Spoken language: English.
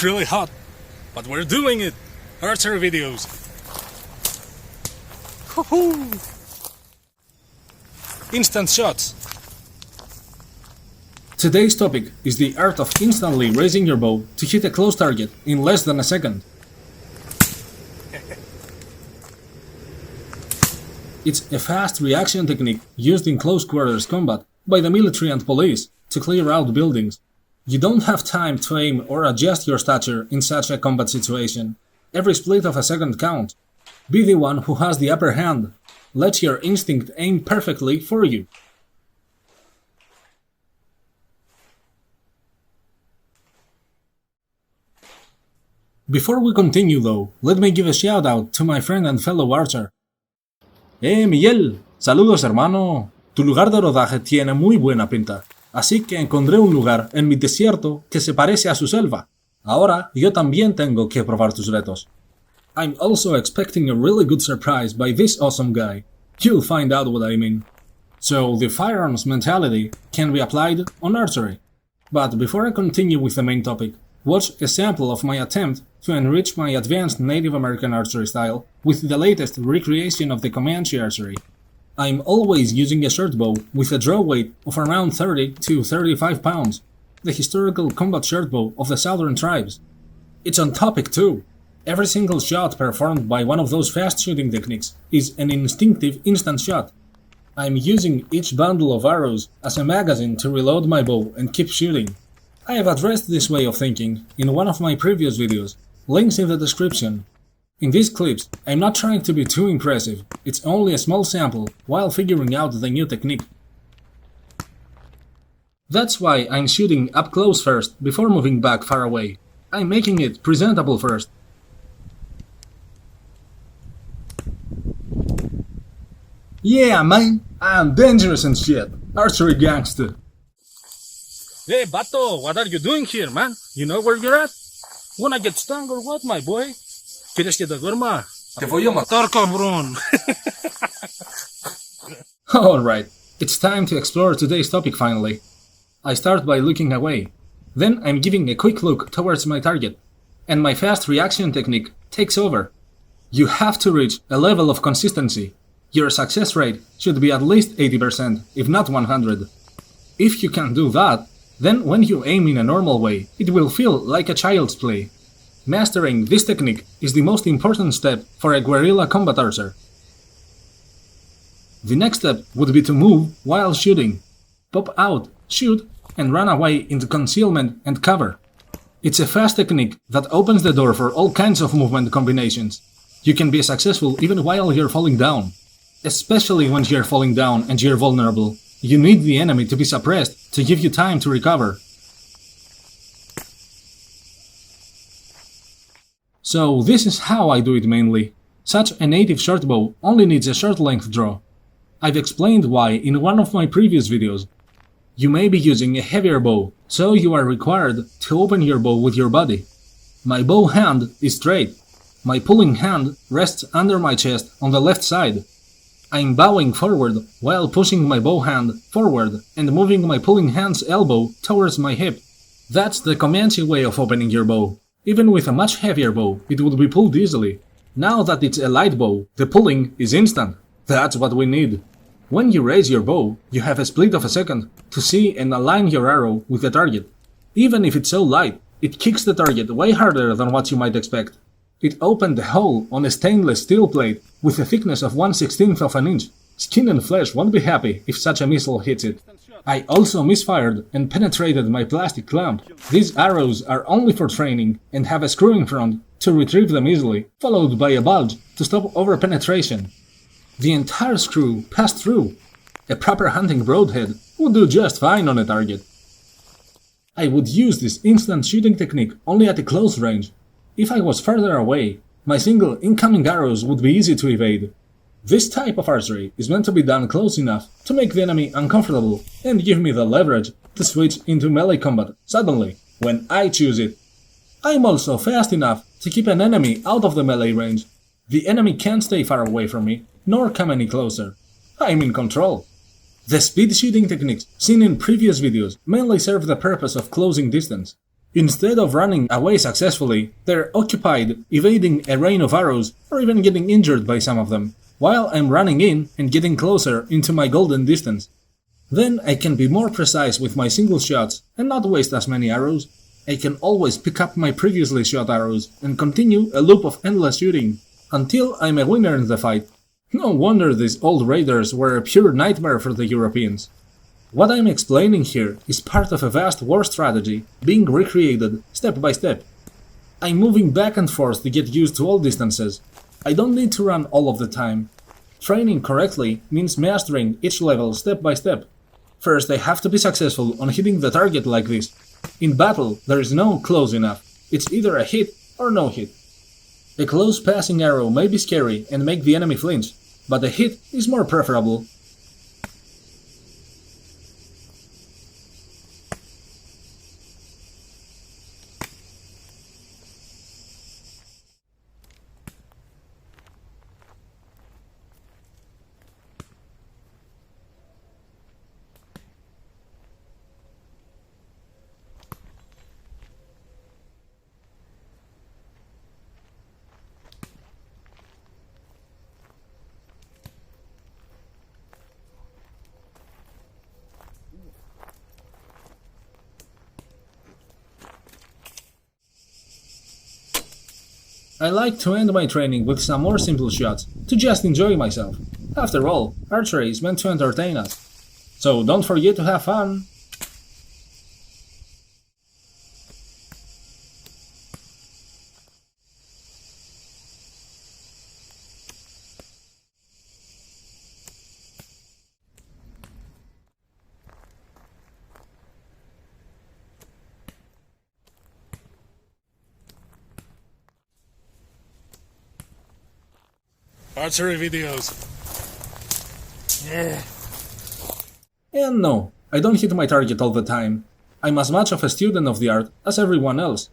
really hot, but we're doing it! Archery videos! Woohoo! Instant shots! Today's topic is the art of instantly raising your bow to hit a close target in less than a second. It's a fast reaction technique used in close quarters combat by the military and police to clear out buildings. You don't have time to aim or adjust your stature in such a combat situation. Every split of a second counts. Be the one who has the upper hand. Let your instinct aim perfectly for you. Before we continue though, let me give a shout out to my friend and fellow archer. Miguel, saludos hermano. Tu lugar de rodaje tiene muy buena pinta, así que encontré un lugar en mi desierto que se parece a su selva. Ahora yo también tengo que probar tus retos. I'm also expecting a really good surprise by this awesome guy. You'll find out what I mean. So the firearms mentality can be applied on archery. But before I continue with the main topic, watch a sample of my attempt to enrich my advanced Native American archery style with the latest recreation of the Comanche archery. I'm always using a short bow with a draw weight of around 30 to 35 pounds, the historical combat short bow of the southern tribes. It's on topic too. Every single shot performed by one of those fast shooting techniques is an instinctive instant shot. I'm using each bundle of arrows as a magazine to reload my bow and keep shooting. I have addressed this way of thinking in one of my previous videos, links in the description. In these clips, I'm not trying to be too impressive, it's only a small sample while figuring out the new technique. That's why I'm shooting up close first before moving back far away. I'm making it presentable first. Yeah man, I'm dangerous and shit, archery gangster. Hey Bato, what are you doing here man? You know where you're at? Wanna get stung or what my boy? ¿Quieres que te duerma? Te voy a matar, cabrón! Alright, it's time to explore today's topic finally. I start by looking away. Then I'm giving a quick look towards my target. And my fast reaction technique takes over. You have to reach a level of consistency. Your success rate should be at least 80%, if not 100. If you can do that, then when you aim in a normal way, it will feel like a child's play. Mastering this technique is the most important step for a guerrilla combat archer. The next step would be to move while shooting. Pop out, shoot, and run away into concealment and cover. It's a fast technique that opens the door for all kinds of movement combinations. You can be successful even while you're falling down. Especially when you're falling down and you're vulnerable. You need the enemy to be suppressed to give you time to recover. So this is how I do it mainly. Such a native short bow only needs a short length draw. I've explained why in one of my previous videos. You may be using a heavier bow, so you are required to open your bow with your body. My bow hand is straight. My pulling hand rests under my chest on the left side. I'm bowing forward while pushing my bow hand forward and moving my pulling hand's elbow towards my hip. That's the Comanche way of opening your bow. Even with a much heavier bow, it would be pulled easily. Now that it's a light bow, the pulling is instant. That's what we need. When you raise your bow, you have a split of a second to see and align your arrow with the target. Even if it's so light, it kicks the target way harder than what you might expect. It opened a hole on a stainless steel plate with a thickness of 1/16 of an inch. Skin and flesh won't be happy if such a missile hits it. I also misfired and penetrated my plastic clamp. These arrows are only for training and have a screw in front to retrieve them easily, followed by a bulge to stop over-penetration. The entire screw passed through. A proper hunting broadhead would do just fine on a target. I would use this instant shooting technique only at a close range. If I was further away, my single incoming arrows would be easy to evade. This type of archery is meant to be done close enough to make the enemy uncomfortable and give me the leverage to switch into melee combat suddenly, when I choose it. I'm also fast enough to keep an enemy out of the melee range. The enemy can't stay far away from me, nor come any closer. I'm in control. The speed shooting techniques seen in previous videos mainly serve the purpose of closing distance. Instead of running away successfully, they're occupied evading a rain of arrows or even getting injured by some of them, while I'm running in and getting closer into my golden distance. Then I can be more precise with my single shots and not waste as many arrows. I can always pick up my previously shot arrows and continue a loop of endless shooting until I'm a winner in the fight. No wonder these old raiders were a pure nightmare for the Europeans. What I'm explaining here is part of a vast war strategy being recreated step by step. I'm moving back and forth to get used to all distances. I don't need to run all of the time. Training correctly means mastering each level step by step. First, I have to be successful on hitting the target like this. In battle, there is no close enough. It's either a hit or no hit. A close passing arrow may be scary and make the enemy flinch, but a hit is more preferable. I like to end my training with some more simple shots, to just enjoy myself. After all, archery is meant to entertain us. So don't forget to have fun! Archery videos. Yeah. And no, I don't hit my target all the time. I'm as much of a student of the art as everyone else.